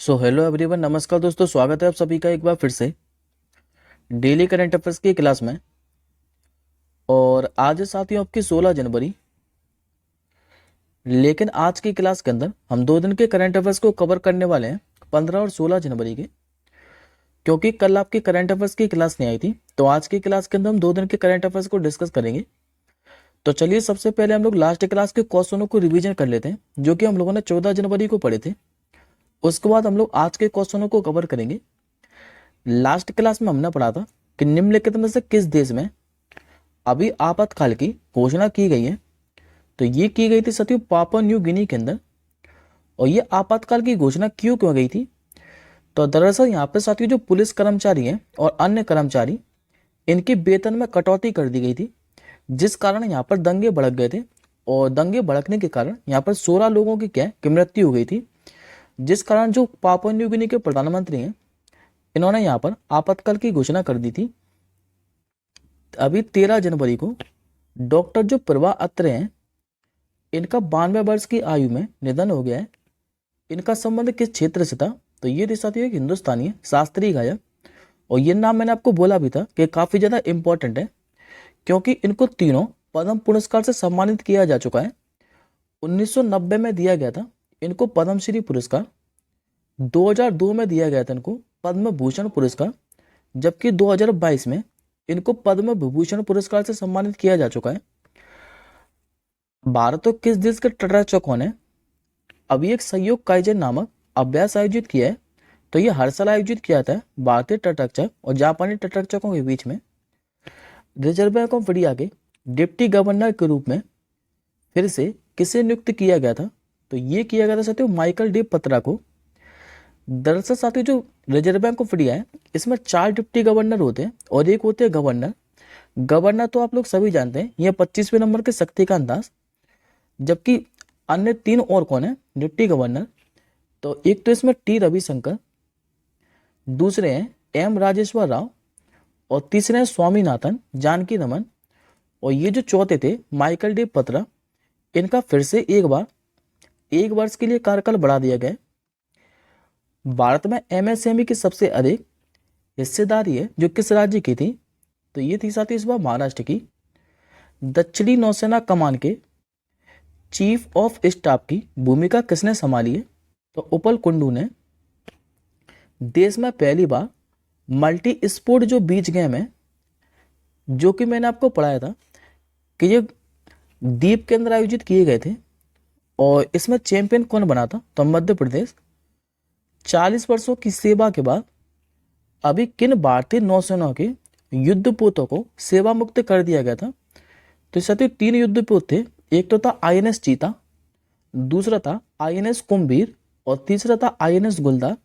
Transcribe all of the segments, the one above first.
So hello everyone, नमस्कार दोस्तों, स्वागत है आप सभी का एक बार फिर से डेली करंट अफेयर्स की क्लास में। और आज है साथियों आपकी 16 जनवरी। लेकिन आज की क्लास के अंदर हम 2 दिन के करंट अफेयर्स को कवर करने वाले हैं, 15 और 16 जनवरी के। क्योंकि कल आपकी करंट अफेयर्स की क्लास नहीं आई थी, तो आज की क्लास के अंदर हम 2 दिन के करंट अफेयर्स को डिस्कस करेंगे। तो चलिए सबसे पहले हम लोग लास्ट क्लास के क्वेश्चनों को रिवीजन कर लेते हैं, जो कि हम लोगों ने 14 जनवरी को पढ़े थे। उसके बाद हम लोग आज के क्वेश्चनों को कवर करेंगे। लास्ट क्लास में हमने पढ़ा था कि निम्नलिखित में से किस देश में अभी आपातकाल की घोषणा की गई है। तो ये की गई थी साथियों पापुआ न्यू गिनी के अंदर। और ये आपातकाल की घोषणा क्यों क्यों गई थी? तो दरअसल यहाँ पे साथियों जो पुलिस कर्मचारी हैं और अन्य कर्मचारी, इनके वेतन में कटौती कर दी गई थी, जिस कारण यहाँ पर दंगे भड़क गए थे। और दंगे भड़कने के कारण यहाँ पर 16 लोगों की मृत्यु हो गई थी, जिस कारण जो पापुआ न्यू गिनी के प्रधानमंत्री हैं, इन्होंने यहाँ पर आपातकाल की घोषणा कर दी थी। अभी 13 जनवरी को डॉक्टर जो प्रभा अत्रे हैं, इनका 92 वर्ष की आयु में निधन हो गया है। इनका संबंध किस क्षेत्र से था? तो ये थे साथियों एक हिंदुस्तानी शास्त्रीय गायक। और ये नाम मैंने आपको बोला भी था कि काफी ज्यादा इंपॉर्टेंट है, क्योंकि इनको तीनों पद्म पुरस्कार से सम्मानित किया जा चुका है। 1990 में दिया गया था इनको पद्मश्री पुरस्कार, 2002 में दिया गया था इनको पद्म भूषण पुरस्कार, जबकि 2022 में इनको पद्म विभूषण पुरस्कार से सम्मानित किया जा चुका है। भारत और किस देश के तटरक्षकों ने अभी एक सहयोग काइजन नामक अभ्यास आयोजित किया है? तो ये हर साल आयोजित किया जाता है भारतीय तटरक्षक और जापानी तटरक्षकों के बीच में। रिजर्व बैंक ऑफ इंडिया के डिप्टी गवर्नर के रूप में फिर से किसे नियुक्त किया गया था? तो ये किया गया था साथियों माइकल डी पत्रा को। दरअसल साथियों जो रिजर्व बैंक ऑफ इंडिया है, इसमें 4 डिप्टी गवर्नर होते हैं और एक होते हैं गवर्नर। गवर्नर तो आप लोग सभी जानते हैं, ये 25वें नंबर के शक्तिकांत दास। जबकि अन्य 3 और कौन है डिप्टी गवर्नर? तो एक तो इसमें टी रविशंकर, दूसरे हैं एम राजेश्वर राव, और तीसरे हैं स्वामीनाथन जानकी रमन। और ये जो चौथे थे माइकल डी पत्रा, इनका फिर से एक बार 1 वर्ष के लिए कार्यकाल बढ़ा दिया गया। भारत में एमएसएमई की सबसे अधिक हिस्सेदारी है जो किस राज्य की थी? तो ये थी साथी इस बार महाराष्ट्र की। दक्षिणी नौसेना कमान के चीफ ऑफ स्टाफ की भूमिका किसने संभाली है? तो उपल कुंडू ने। देश में पहली बार मल्टी स्पोर्ट जो बीच गेम है, जो कि मैंने आपको पढ़ाया था कि ये द्वीप के अंदर आयोजित किए गए थे, और इसमें चैंपियन कौन बना था? तो मध्य प्रदेश। 40 वर्षों की सेवा के बाद अभी किन भारतीय नौसेना के युद्धपोतों को सेवा मुक्त कर दिया गया था? तो साथियों 3 युद्धपोत थे। एक तो था आईएनएस चीता, दूसरा था आईएनएस कुंभीर, और तीसरा था आईएनएस गुलदार।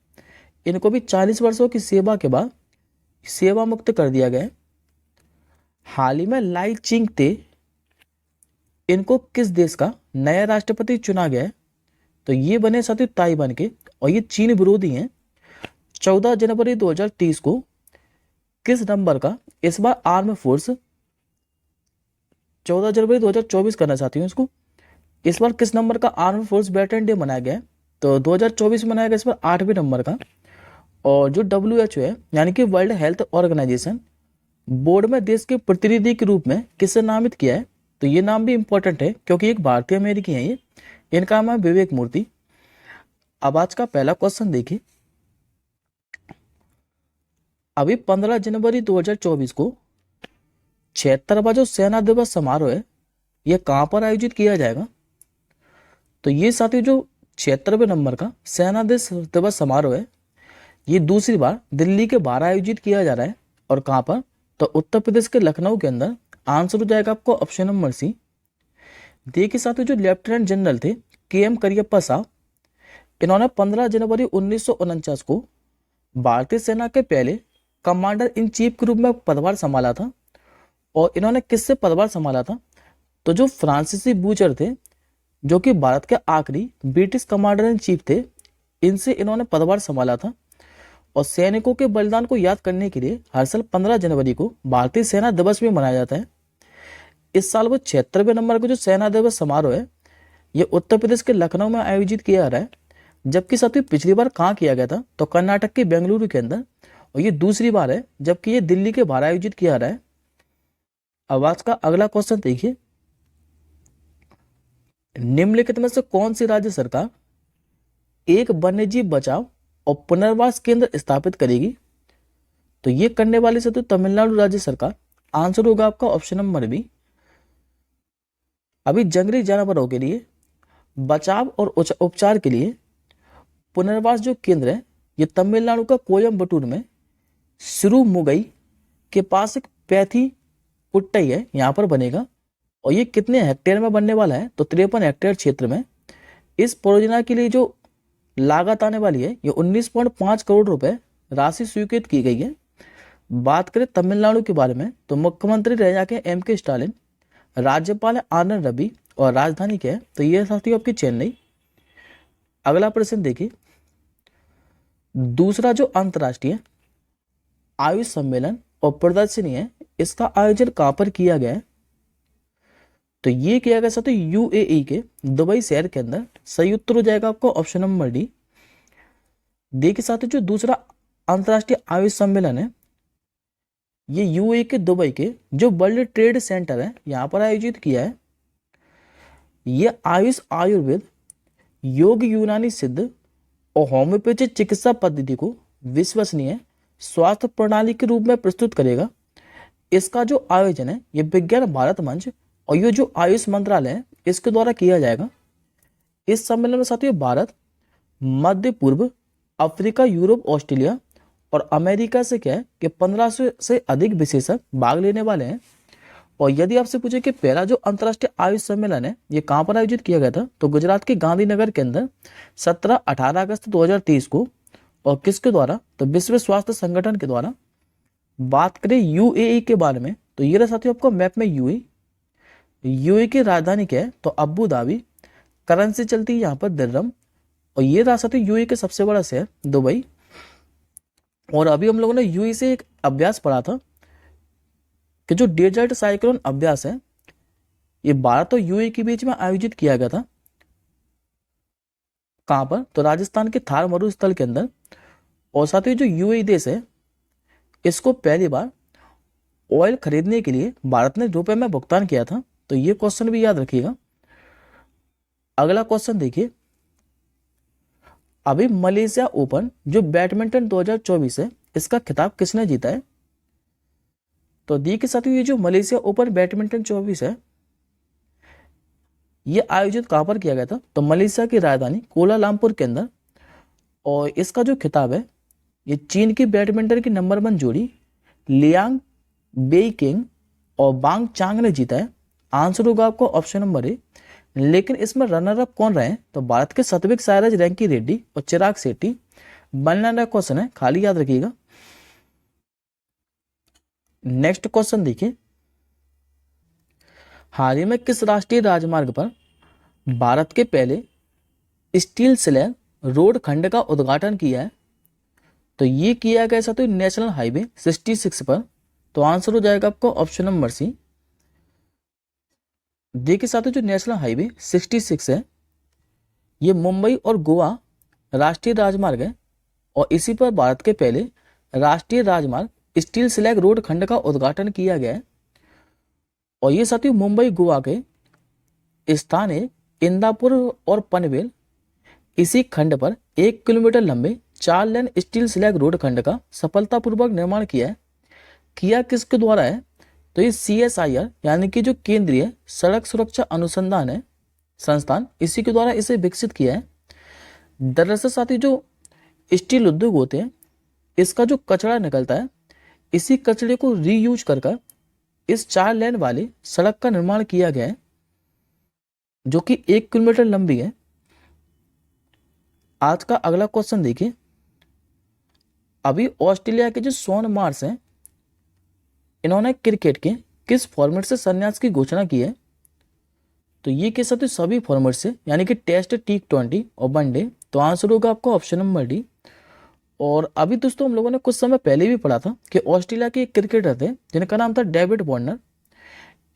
इनको भी 40 वर्षों की सेवा के बाद सेवा मुक्त कर दिया गया। हाल ही में लाई चिंग ते, इनको किस देश का नया राष्ट्रपति चुना गया है? तो ये बने साथियों ताइवान के, और ये चीन विरोधी हैं। 14 जनवरी 2030 को किस नंबर का इस बार आर्म फोर्स, 14 जनवरी 2024 करना चाहती हूँ इसको, इस बार किस नंबर का आर्म फोर्स वेटरन डे मनाया गया है? तो 2024 में मनाया गया इस बार 8वें नंबर का। और जो WHO है यानी कि वर्ल्ड हेल्थ ऑर्गेनाइजेशन, बोर्ड में देश के प्रतिनिधि के रूप में किसे नामित किया है? तो ये नाम भी इंपॉर्टेंट है, क्योंकि एक भारतीय अमेरिकी है ये। इनका नाम है विवेक मूर्ति। अब आज का पहला क्वेश्चन देखिए। अभी 15 जनवरी 2024 को 76वां जो सेना दिवस समारोह है, यह कहां पर आयोजित किया जाएगा? तो ये साथी जो 76वें नंबर का सेना दिवस समारोह है, ये दूसरी बार दिल्ली के बाहर आयोजित किया जा रहा है। और कहां पर? तो उत्तर प्रदेश के लखनऊ के अंदर। आंसर हो जाएगा आपको ऑप्शन नंबर सी। देखिए साथियों जो लेफ्टिनेंट जनरल थे KM करियप्पा साहब, इन्होंने 15 जनवरी 1949 को भारतीय सेना के पहले कमांडर इन चीफ के रूप में पदभार संभाला था। और इन्होंने किससे पदभार संभाला था? तो जो फ्रांसीसी बूचर थे, जो कि भारत के आखिरी ब्रिटिश कमांडर इन चीफ थे, इनसे इन्होंने पदभार संभाला था। और सैनिकों के बलिदान को याद करने के लिए हर साल 15 जनवरी को भारतीय सेना दिवस भी मनाया जाता है। इस साल वो 76वें नंबर का जो सेना दिवस समारोह है, ये उत्तर प्रदेश के लखनऊ में आयोजित किया जा रहा है। जबकि साथियों पिछली बार कहाँ किया गया था, तो कर्नाटक के बेंगलुरु के अंदर, और ये दूसरी बार है जबकि ये दिल्ली के बाहर आयोजित किया रहा है। अब आज का अगला क्वेश्चन देखिए, निम्नलिखित में से कौन सी राज्य सरकार एक वन्यजीव बचाव और पुनर्वास केंद्र स्थापित करेगी? तो ये करने वाली से तो तमिलनाडु राज्य सरकार। आंसर होगा आपका ऑप्शन नंबर बी। अभी जंगली जानवरों के लिए बचाव और उपचार के लिए पुनर्वास जो केंद्र है, ये तमिलनाडु का कोयम्बटूर में सिरुमुगई के पास एक पैथी पुट्टई है, यहाँ पर बनेगा। और ये कितने हेक्टेयर में बनने वाला है, तो 53 हेक्टेयर क्षेत्र में। इस परियोजना के लिए जो लागत आने वाली है, ये 19.5 करोड़ रुपए राशि स्वीकृत की गई है। बात करें तमिलनाडु के बारे में, तो मुख्यमंत्री रह जाके M.K. स्टालिन, राज्यपाल है आनंद रवि, और राजधानी क्या है, तो ये साथियों आपकी चेन्नई। अगला प्रश्न देखिए, दूसरा जो अंतर्राष्ट्रीय आयुष सम्मेलन और प्रदर्शनी है, इसका आयोजन कहां पर किया गया है? तो ये किया गया साथियों UAE के दुबई शहर के अंदर। सही उत्तर हो जाएगा आपको ऑप्शन नंबर डी। देखिए साथियों, जो दूसरा अंतर्राष्ट्रीय आयुष सम्मेलन है, ये UAE के दुबई के जो वर्ल्ड ट्रेड सेंटर है, यहाँ पर आयोजित किया है। ये आयुष, आयुर्वेद, योग, यूनानी सिद्ध और होम्योपैथी चिकित्सा पद्धति को विश्वसनीय स्वास्थ्य प्रणाली के रूप में प्रस्तुत करेगा। इसका जो आयोजन है, ये विज्ञान भारत मंच और ये जो आयुष मंत्रालय है, इसके द्वारा किया जाएगा। इस सम्मेलन में साथियों भारत, मध्य पूर्व, अफ्रीका, यूरोप, ऑस्ट्रेलिया और अमेरिका से क्या है कि 1500 से अधिक विशेषज्ञ भाग लेने वाले हैं। और यदि आपसे पूछे कि पहला जो अंतर्राष्ट्रीय आयुष सम्मेलन है, ये कहाँ पर आयोजित किया गया था, तो गुजरात के गांधीनगर के अंदर 17-18 अगस्त 2023 को। और किसके द्वारा, तो विश्व स्वास्थ्य संगठन के द्वारा। बात करें UAE के बारे में, तो ये रहा साथियों आपको मैप में UAE की राजधानी क्या है, तो अबू धाबी। करेंसी चलती है यहाँ पर दिरहम। और ये रहा साथियों UAE के सबसे बड़ा शहर दुबई। और अभी हम लोगों ने UAE से एक अभ्यास पढ़ा था कि जो डेजर्ट साइक्लोन अभ्यास है, ये भारत और UAE के बीच में आयोजित किया गया था। कहां पर, तो राजस्थान के थार मरुस्थल के अंदर। और साथ ही जो UAE देश है, इसको पहली बार ऑयल खरीदने के लिए भारत ने रुपए में भुगतान किया था। तो ये क्वेश्चन भी याद रखिएगा। अगला क्वेश्चन देखिए, अभी मलेशिया ओपन जो बैडमिंटन 2024 है, इसका खिताब किसने जीता है? तो दी के साथियों, ये जो मलेशिया ओपन बैडमिंटन 24 है, ये आयोजित कहां पर किया गया था, तो मलेशिया की राजधानी कोलालमपुर के अंदर। और इसका जो खिताब है, ये चीन की बैडमिंटन की नंबर 1 जोड़ी लियांग बेइकिंग और बांग चांग ने जीता है। आंसर होगा आपको ऑप्शन नंबर ए। लेकिन इसमें रनर अप कौन रहे हैं, तो भारत के सात्विक साईराज रैंकी रेड्डी और चिराग शेट्टी। बनने वाला क्वेश्चन है, खाली याद रखिएगा। नेक्स्ट क्वेश्चन देखिए, हाल ही में किस राष्ट्रीय राजमार्ग पर भारत के पहले स्टील स्लैब रोड खंड का उद्घाटन किया है? तो ये किया गया साथियों नेशनल हाईवे 66 पर। तो आंसर हो जाएगा आपको ऑप्शन नंबर सी। देखिए साथियों, जो नेशनल हाईवे 66 है, ये मुंबई और गोवा राष्ट्रीय राजमार्ग है। और इसी पर भारत के पहले राष्ट्रीय राजमार्ग स्टील स्लैग रोड खंड का उद्घाटन किया गया है। और ये साथियों मुंबई गोवा के स्थानीय इंदापुर और पनवेल इसी खंड पर 1 किलोमीटर लंबे 4 लेन स्टील स्लैग रोड खंड का सफलतापूर्वक निर्माण किया है। किया किसके द्वारा है, तो ये CSIR यानी कि जो केंद्रीय सड़क सुरक्षा अनुसंधान है संस्थान, इसी के द्वारा इसे विकसित किया है। दरअसल साथी जो स्टील उद्योग होते हैं, इसका जो कचरा निकलता है, इसी कचरे को रीयूज कर इस 4 लेन वाली सड़क का निर्माण किया गया है, जो कि 1 किलोमीटर लंबी है। आज का अगला क्वेश्चन देखिए, अभी ऑस्ट्रेलिया के जो शॉन मार्श हैं, इन्होंने क्रिकेट के किस फॉर्मेट से संन्यास की घोषणा की है? तो ये के साथ सभी फॉर्मेट से, यानी कि टेस्ट, T20 और वनडे। तो आंसर होगा आपका ऑप्शन नंबर डी। और अभी दोस्तों हम लोगों ने कुछ समय पहले भी पढ़ा था कि ऑस्ट्रेलिया के एक क्रिकेटर थे जिनका नाम था डेविड वार्नर।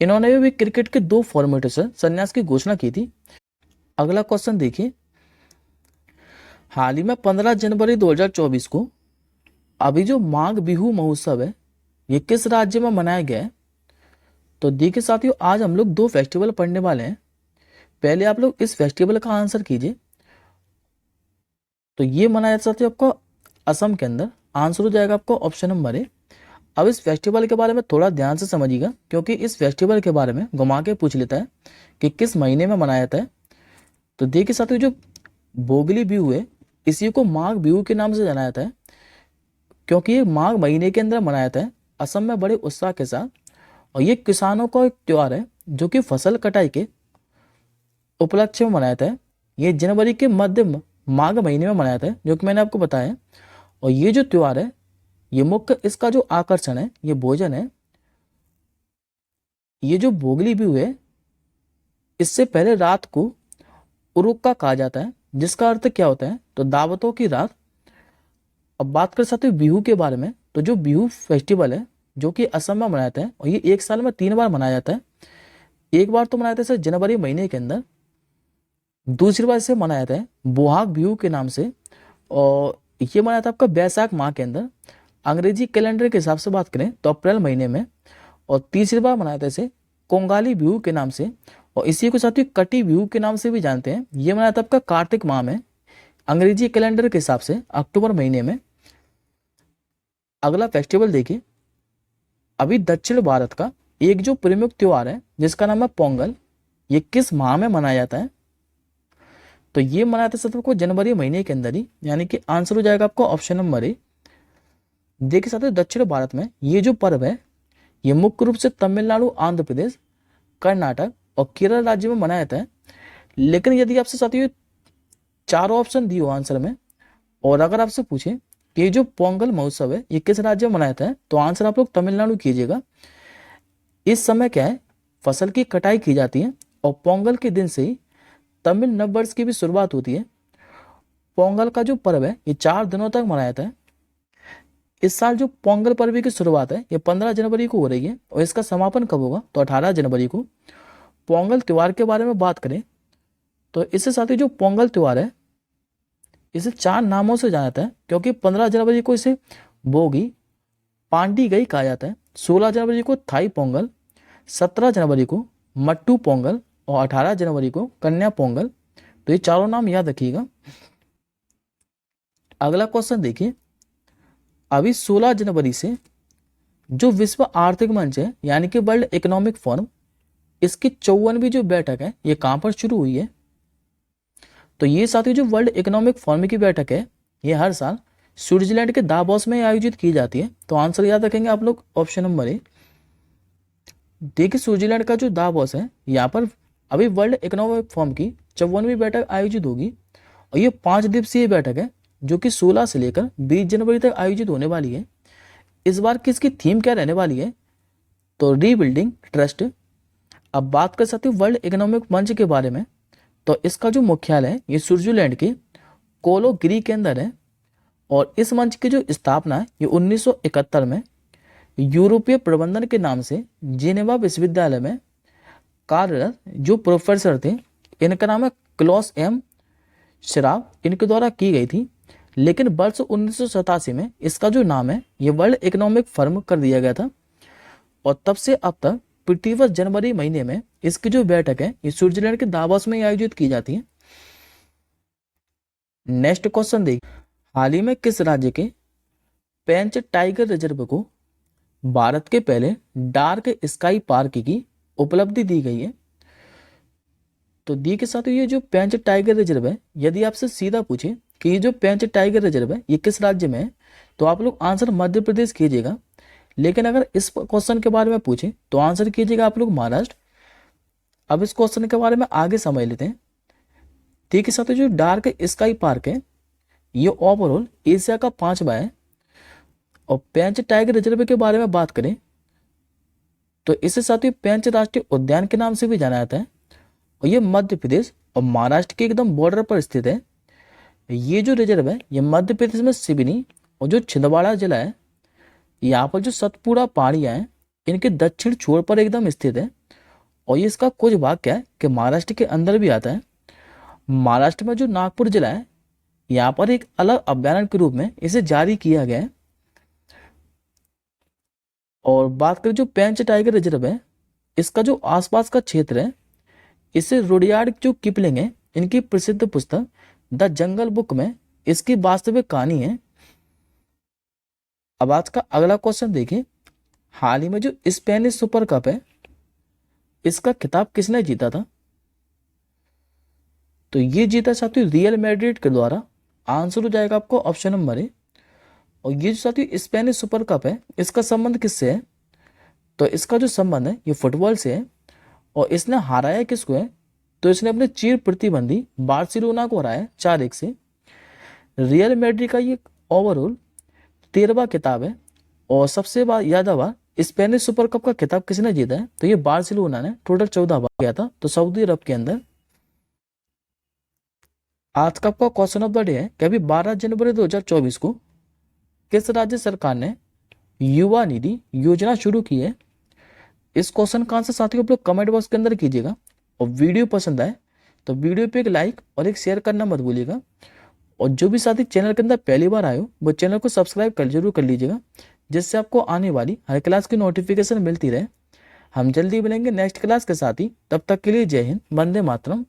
इन्होंने भी क्रिकेट के 2 फॉर्मेट से संन्यास की घोषणा की थी। अगला क्वेश्चन देखिए, हाल ही में 15 जनवरी 2024 को अभी जो माघ बिहू महोत्सव है ये किस राज्य में मनाया गया है? तो देखिए साथियों, आज हम लोग दो फेस्टिवल पढ़ने वाले हैं। पहले आप लोग इस फेस्टिवल का आंसर कीजिए। तो ये मनाया जाता है आपको असम के अंदर। आंसर हो जाएगा आपको ऑप्शन नंबर ए। अब इस फेस्टिवल के बारे में थोड़ा ध्यान से समझिएगा, क्योंकि इस फेस्टिवल के बारे में घुमा के पूछ लेता है कि किस महीने में मनाया जाता है। तो देखिए साथियों, जो भोगली बिहू है इसी को माघ बिहू के नाम से जाना जाता है, क्योंकि ये माघ महीने के अंदर मनाया जाता है असम में बड़े उत्साह के साथ। और ये किसानों का एक त्योहार है जो कि फसल कटाई के उपलक्ष्य में मनाया जाता है। ये जनवरी के मध्य माघ महीने में मनाया जाता है, जो कि मैंने आपको बताया। और ये जो त्योहार है ये मुख्य इसका जो आकर्षण है ये भोजन है। ये जो भोगली बिहू है इससे पहले रात को उरुक्का कहा जाता है, जिसका अर्थ क्या होता है तो दावतों की रात। अब बात कर सकते हैं बिहू के बारे में। तो जो बिहू फेस्टिवल है जो कि असम में मनाया जाता है और ये एक साल में 3 बार मनाया जाता है। एक बार तो मनाया जाता है जनवरी महीने के अंदर, दूसरी बार इसे मनाया जाता है बोहाग बिहू के नाम से, और ये मनाया था आपका बैसाख माह के अंदर। अंग्रेजी कैलेंडर के हिसाब से बात करें तो अप्रैल महीने में। और तीसरी बार मनाया था इसे कोंगाली बिहू के नाम से, और इसी को साथ ही कटी बिहू के नाम से भी जानते हैं। ये मनाया था आपका कार्तिक माह में, अंग्रेजी कैलेंडर के हिसाब से अक्टूबर महीने में। अगला फेस्टिवल देखिए। अभी दक्षिण भारत का एक जो प्रमुख त्योहार है जिसका नाम है पोंगल, ये किस माह में मनाया जाता है? तो ये मनाया था सत्र को जनवरी महीने के अंदर ही, यानी कि आंसर हो जाएगा आपको ऑप्शन नंबर ए। देखिए साथियों, दक्षिण भारत में ये जो पर्व है ये मुख्य रूप से तमिलनाडु, आंध्र प्रदेश, कर्नाटक और केरल राज्य में मनाया जाता है। लेकिन यदि आपसे साथियों चारों ऑप्शन दिए हो आंसर में, और अगर आपसे पूछे कि ये जो पोंगल महोत्सव है ये किस राज्य में मनाया जाता है, तो आंसर आप लोग तमिलनाडु कीजिएगा। इस समय क्या है, फसल की कटाई की जाती है और पोंगल के दिन से ही तमिल नववर्ष की भी शुरुआत होती है। पोंगल का जो पर्व है ये 4 दिनों तक मनाया जाता है। इस साल जो पोंगल पर्व की शुरुआत है ये 15 जनवरी को हो रही है और इसका समापन कब होगा तो 18 जनवरी को। पोंगल त्योहार के बारे में बात करें तो इससे साथ ही जो पोंगल त्योहार है इसे 4 नामों से जाना जाता है, क्योंकि 15 जनवरी को इसे बोगी पांडी गई कहा जाता है, 16 जनवरी को थाई पोंगल, 17 जनवरी को मट्टू पोंगल और 18 जनवरी को कन्या पोंगल। तो ये चारों नाम याद रखिएगा। अगला क्वेश्चन देखिए। अभी 16 जनवरी से जो विश्व आर्थिक मंच है यानी कि वर्ल्ड इकोनॉमिक फोरम, इसकी 54वीं जो बैठक है ये कहां पर शुरू हुई है? तो ये साथियों जो वर्ल्ड इकोनॉमिक फोरम की बैठक है ये हर साल स्विट्जरलैंड के दावोस में आयोजित की जाती है। तो आंसर याद रखेंगे आप लोग ऑप्शन नंबर ए। देखिए स्विट्जरलैंड का जो दावोस है यहाँ पर अभी वर्ल्ड इकोनॉमिक फोरम की 54वीं बैठक आयोजित होगी, और ये 5 दिवसीय बैठक है जो कि 16 से लेकर 20 जनवरी तक आयोजित होने वाली है। इस बार किसकी थीम क्या रहने वाली है? तो रीबिल्डिंग ट्रस्ट। अब बात कर सकते हैं वर्ल्ड इकोनॉमिक मंच के बारे में। तो इसका जो मुख्यालय है ये स्विट्जरलैंड के कोलोगिरी के अंदर है, और इस मंच की जो स्थापना है ये 1971 में यूरोपीय प्रबंधन के नाम से जिनेवा विश्वविद्यालय में कार्यरत जो प्रोफेसर थे इनका नाम है क्लॉस एम श्राव, इनके द्वारा की गई थी। लेकिन वर्ष 1987 में इसका जो नाम है ये वर्ल्ड इकोनॉमिक फोरम कर दिया गया था, और तब से अब तक प्रतिवर्ष जनवरी महीने में इसकी जो बैठक है ये स्विट्जरलैंड के दावोस में आयोजित की जाती है। नेक्स्ट क्वेश्चन देखिए। हाल ही में किस राज्य के पेंच टाइगर रिजर्व को भारत के पहले डार्क स्काई पार्क की उपलब्धि दी गई है? तो दी के साथ ये जो पेंच टाइगर रिजर्व है, यदि आपसे सीधा पूछे कि ये जो पेंच टाइगर रिजर्व है ये किस राज्य में है, तो आप लोग आंसर मध्य प्रदेश कीजिएगा। लेकिन अगर इस क्वेश्चन के बारे में पूछे तो आंसर कीजिएगा आप लोग महाराष्ट्र। अब इस क्वेश्चन के बारे में आगे समझ लेते हैं। ठीक है साथियों, जो डार्क स्काई पार्क है ये ओवरऑल एशिया का 5वां है। और पेंच टाइगर रिजर्व के बारे में बात करें तो इसे साथियों पेंच राष्ट्रीय उद्यान के नाम से भी जाना जाता है, और ये मध्य प्रदेश और महाराष्ट्र के एकदम बॉर्डर पर स्थित है। ये जो रिजर्व है ये मध्य प्रदेश में सिवनी और जो छिंदवाड़ा जिला है यहाँ पर जो सतपुड़ा पहाड़ियाँ हैं इनके दक्षिण छोर पर एकदम स्थित है। और ये इसका कुछ भाग क्या है कि महाराष्ट्र के अंदर भी आता है। महाराष्ट्र में जो नागपुर जिला है यहाँ पर एक अलग अभ्यारण्य के रूप में इसे जारी किया गया है। और बात करें जो पेंच टाइगर रिजर्व है, इसका जो आसपास का क्षेत्र है, इसे रुडयार्ड जो किपलिंग है, इनकी प्रसिद्ध पुस्तक द जंगल बुक में इसकी वास्तविक कहानी है। अब आज का अगला क्वेश्चन देखिए, हाल ही में जो स्पेनिश सुपर कप है, इसका खिताब किसने जीता था? तो ये जीता साथियों रियल मैड्रिड के द्वारा। आंसर हो जाएगा आपको ऑप्शन नंबर ए। और ये जो साथियों स्पेनिश सुपर कप है, इसका संबंध किससे है? तो इसका जो संबंध है ये फुटबॉल से है। और इसने हराया किसको है? तो इसने अपने चिर प्रतिद्वंदी बार्सिलोना को हराया 4-1 से। रियल मैड्रिड का ये ओवरऑल 13वां खिताब है। और सबसे ज्यादा बार स्पेनिश सुपर कप का खिताब किसने जीता है? तो ये बार्सिलोना ने, टोटल 14 बार किया था, तो सऊदी अरब के अंदर। आज का आपका क्वेश्चन ऑफ द डे है कि अभी 12 जनवरी 2024 को किस राज्य सरकार ने युवा निधि योजना शुरू की है? इस क्वेश्चन का आंसर साथियों आप लोग कमेंट बॉक्स के अंदर कीजिएगा। और वीडियो पसंद आए तो वीडियो पे एक लाइक और एक शेयर करना मत भूलिएगा। और जो भी साथी चैनल के अंदर पहली बार आए हो वो चैनल को सब्सक्राइब जरूर कर लीजिएगा, जिससे आपको आने वाली हर क्लास की नोटिफिकेशन मिलती रहे। हम जल्दी मिलेंगे नेक्स्ट क्लास के साथ ही, तब तक के लिए जय हिंद, वंदे मातरम।